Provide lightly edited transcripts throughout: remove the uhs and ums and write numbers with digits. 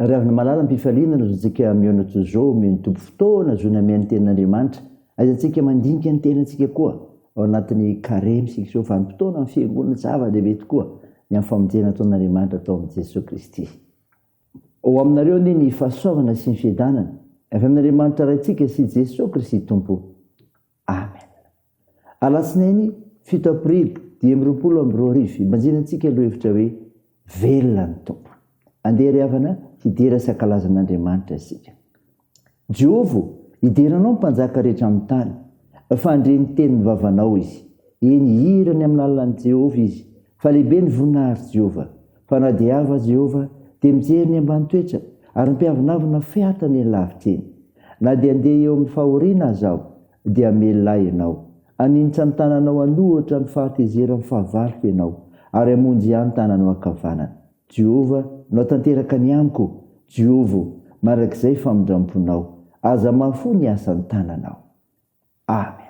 Raha avy malala mpifaliana no antsika mionatra zao minotompo fotoana zony amian'ny tenin'Andriamanitra. Aizantsika mandinika ny tenantsika koa ao anatin'ny carême sika zao vanim-potoana amin'ny fiangonana zava-dehibe tokoa ny amin'ny famonjena ataon'Andriamanitra atao amin'i Jesosy Kristy. Ao aminareo anie ny fahasoavana sy ny fiadanana avy amin'Andriamanitra raintsika sy Jesosy Kristy Tompo. Amen. Alatsinainy 7 aprily 2022 imanjinantsika aloha hevitra hoe velona ny Tompo. Andeha ry havana hidera sy hankalazan'Andriamanitra isika. Jehova, hideranao ny mpanjaka rehetra amin'ny tany, fandreny tenin'ny vavanao izy. Eny hirany amin'ny alalan'i Jehova izy, fa lehibe ny voninahitra Jehova. Fa na dia ava Jehova dia mijery ny ambany toetra ary mpiavinavina fiatany eny lavitra eny. Na dia andeha eo amin'ny fahoriana azaho dia melilay ianao. Aninitra ny tananao anohatra amin'ny fahatezera amin'ny fahavariko ianao ary hamonjy ihany tananao ankavanana. Jehova, nao tanteraka ny amiko. Jehova, marak'izay famindramponao. Aza mahafo ny asan'ny tananao. Amen.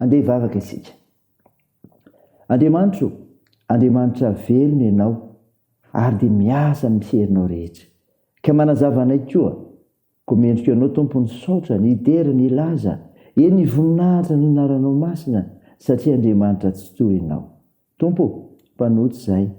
Andeha hivavaka isika. Andriamanitra velona ianao ary dia miasa ny fiherinao rehetra. Ka manazava anay koa, komendrika ianao Tompo ny saotra, ny hidera, ny laza, eny ny voninahitra ny anaranao masina satria Andriamanitra tsy toy ianao. Tompo, mpanotsy izahay,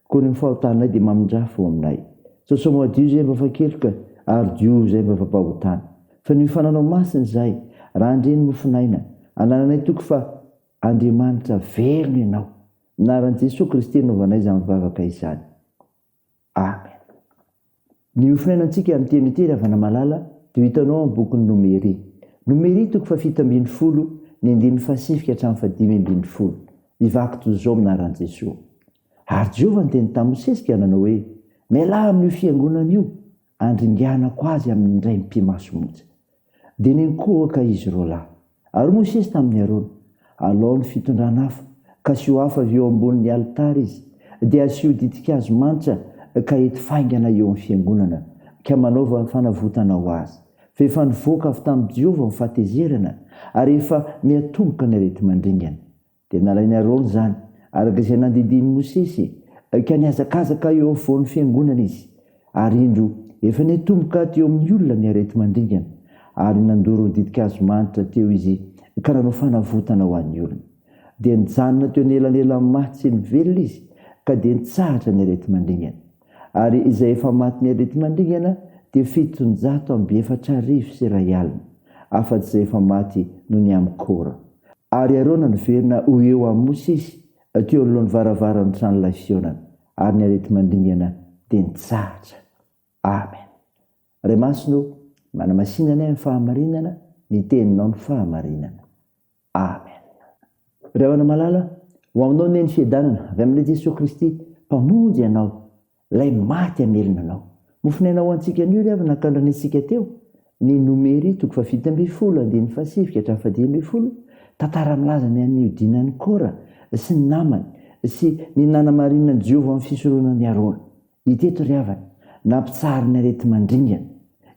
koa ny fahotanay dia mamindrafo aminay. Sao madio izay mba fakeloka ary dio izay mba fampahotana. Fa ny fananao masina izahay, raha andreny mofinaina, anananay toko fa Andriamanitra velona ianao. Anaran'i Jesosy Kristy naovanay izany mivavaka izany. Amen. Ny ofinainantsika amin'ny teny tery avana malala dia hitanao amin'ny bokin'ny Nomery. Nomery toko fa 7 ny 9 hatramin'ny 5. Mivaky toy izao anaran'i Jesosy. Ary Jehova ny teny tamin'ny Mosesika nanao hoe, mialahy amin'io fiangonana io, andringanako azy amin'ny iray mpimasomonja. Dia nenkohaka izy roalahy. Ary Mosesy tamin'ny Arona, alao ny fitondrana hafa, ka asio hafa avy eo ambonin'ny alitara izy, dia asio ditika azy manitra ka ety faingana eo amin'ny fiangonana ka manaova fanavotana ho azy fa efa nivoaka avy tamin'i Jehova ny fahatezerana ary efa miatomboka ny arety mandringana dia nalainy Arona izany araka izay nandidiny Mosesy ka niazakazaka eo afovoan'ny fiangonana izy ary indro efa niatomboka teo amin'ny olona ny arety mandringana ary nandoro ny didin-kazo-manitra teo izy ka nanao fanavotana ho an'ny olona dia nijanona teo nelanelan'ny maty sy ny velona izy ka dia nitsahatra ny arety mandringana ary izay efa maty ny arety mandringana dia 740 sy iray alina afa-tsy izay efa maty no ny amin'ny kora ary Arona niverina ho eo amin'ny Mosesy teo alohan'ny varavaran'ny tranon'ilay fihaonana ary ny arety mandringana dia nitsahatra. Amen. Ray masino manamasinana ny fahamarinana ny teninao ny fahamarinana. Amen. Ray avana malala ho aminao ny fiadanana avy amin'ilay Jesosy Kristy mpamonjy ianao lay maty amelinanao mofinainao antsika an'io ry avana nakandranitsika teo ny nomery 7:7-7 tantara milaza ny aniodinan'ny Kora sy ny namany sy ny nanamarinana Jehova amin'ny fisorohanan'ny Arona. Iteto ry avana nampitsara ny arety mandringana.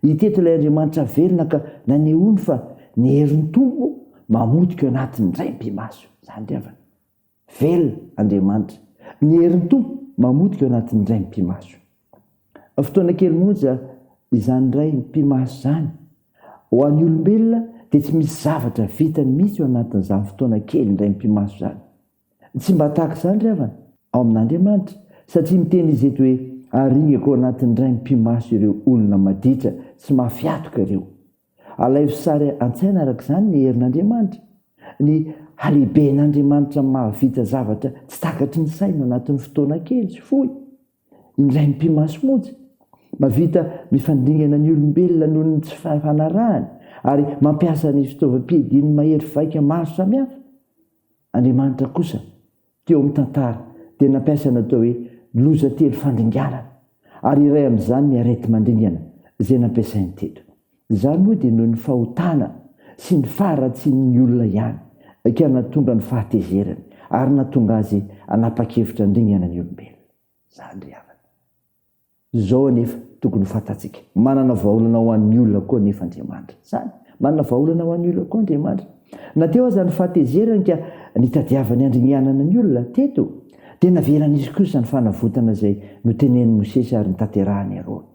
Iteto ilay Andriamanitra velona ka nanehony fa ny herin'ny Tompo mamotika eo anatin'ny ray mpimaso. Zany ry avana velona Andriamanitra ny herin'ny Tompo mamotika eo anatin'ny ray mpimaso. Fotoana kely monja izany ray mpimaso izany ho an'ny olombelona dia tsy misy zavatra vitany mihitsy eo anatin'izany fotoana kely ny ray mpimaso izany. Tsy mba tahaka izany ry avana ao amin'Andriamanitra satria miteny izy eto hoe aringako ao anatin'ny ray mpimaso ireo olona maditra tsy mafiatoka ireo. Alaivo sary an-tsaina araka izany ny herin'Andriamanitra ny halehiben'Andriamanitra mahavita zavatra tsy takatry ny saina anatin'ny fotoana kely sy fohy. Ny ray mpimaso monja mavita mifandringana ny olombelona noho ny tsy fanarahany ary mampiasa ny fitaovam-piadiany mahery vaika maro samihafa. Andriamanitra kosa teo amin'ny tantara dia nampiasa natao hoe loza telo fandringanana ary iray amin'izany ny arety mandringana izay nampiasainy teto. Izany moa dia noho ny fahotana sy ny faharatsian'ny olona ihany ka nahatonga ny fahatezerany ary nahatonga azy hanapa-kevitra ndringana ny olombelona. Zany ry havana. Izao anefa tokony fantatsika manana vahaolana ho an'ny olona koa nefa Andriamanitra. Zany manana vahaolana ho an'ny olona koa Andriamanitra. Nateo aza ny fahatezerany ka nitadiavany andringanana ny olona teto dia naveran'izy kosa ny fanavotana izay notenen'ny Mosesy ary nitanterahany Arona.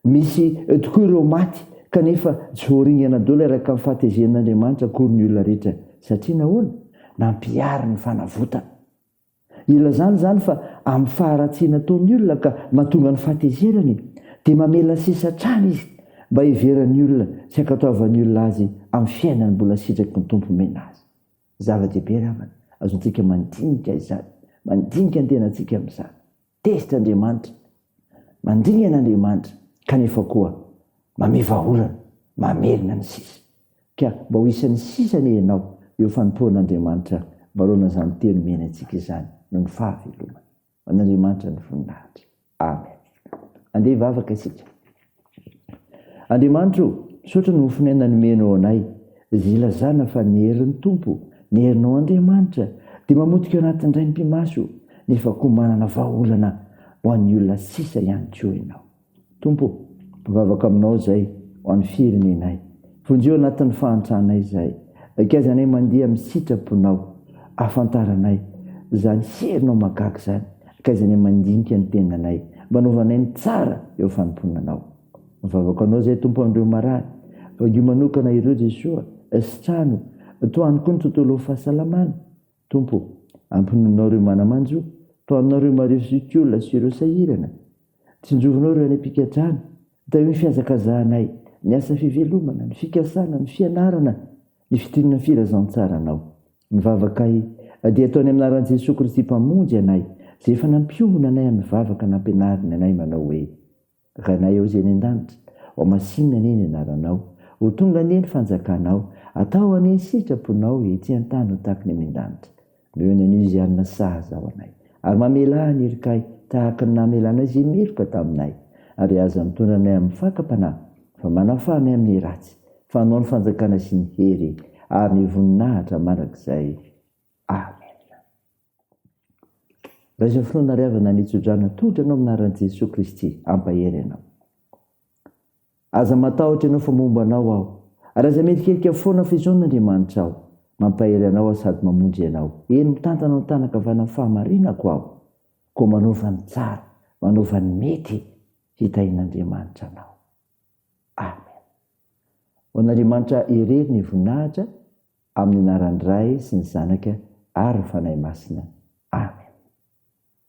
Misy tokoa ireo maty kanefa tsy voaringana daholo araka amin'ny fahatezeran'Andriamanitra akory ny olona rehetra satria nahoana nampiary ny fanavotana. Ilazany zany fa amin'ny faharatsiana ataon'ny olona ka mahatonga ny fahatezerany dia mamela sesatrany izy mba hiveran'ny olona sy ankatoavan'ny olona azy amin'ny fiainany mbola sitraky ny Tompo omena azy. Zava-dehibe ry havana azontsika mandinika izany, mandinika ny tenantsika amin'izany. Tezitra Andriamanitra, mandringana Andriamanitra kanefa koa mame vahaolana, mamelona ny sisa. Ka mba ho isan'ny sisany ianao eo fanompoan'Andriamanitra mbaroana izany teny omena antsika izany no ny fahavelomana. An'Andriamanitra ny voninahitra. Amen. Andeha hivavaka isika. Andriamanitra misaotra ny mofinaina nomenao anay izay ilazana fa ny herin'ny Tompo, ny herinao Andriamanitra dia mamotika anatin'ny ray mpimaso nefa koa manana vahaolana ho an'ny olona sisa ihany koa ianao. Tompo, mivavaka aminao izay ho an'ny firenenay. Vonjeo anatin'ny fahantrahanay izay. Akaizanay mandeha amin'ny sitraponao, ahafantaranay izany herinao magaga izany. Akaizanay mandinika ny tenanay, manaovanay ny tsara eo fanomponanao. Mivavaka anao izay Tompo andreo marary, vagio manokana ireo Jesosy, sy trano, toany koa ny tontolo fahasalamana. Tompo, ampinonao ireo manamanjo, toanao ireo marivo olona sy ireo sahirana. Tsinjovinao ireo any am-pikatrana, tao ny fiazakazahanay, ny asa fivelomana, ny fikasana, ny fianarana, ny fitinana ny firazan-tsaranao. Mivavaka dia ataony amin'ny anaran'i Jesosy Kristy mpamonjy anay, izay efa nampiomona anay amin'ny vavaka nampianarina anay manao hoe: ranay ao izay ny an-danitra, ho masinina anie ny anaranao, ho tonga anie ny fanjakanao, atao anie ny sitraponao ety an-tany ho tahaka ny any an-danitra. Mihona an'io izy anona sahaza ao anay, ary mamela ny erikay tahaka ny namelana izay meloka taminay, ary aza mitondra anay amin'ny fakam-panahy, fa manafanay amin'ny ratsy, fa hanao ny fanjakana sy ny hery ary ny voninahitra mandrakizay. Amen. raha izay fotoana riavana nitsodrana totra anao aminaran'i Jesosy Kristy ampahery anao. Aza matahotra ianao fa momba anao aho. Raha izay metikeliky foana fa izao n'Andriamanitra aho. Mampahery anao sady mamonjy anao. Eny mitantana ny tanaka avy amin'ny fahamarinako aho. Koa manaova ny tsara, manaova ny mety hitahin'Andriamanitra anao. Amen. Ho an'Andriamanitra irery ny voninahitra amin'ny anaran'ny Ray sy ny Zanaka ary ny Fanahy Masina.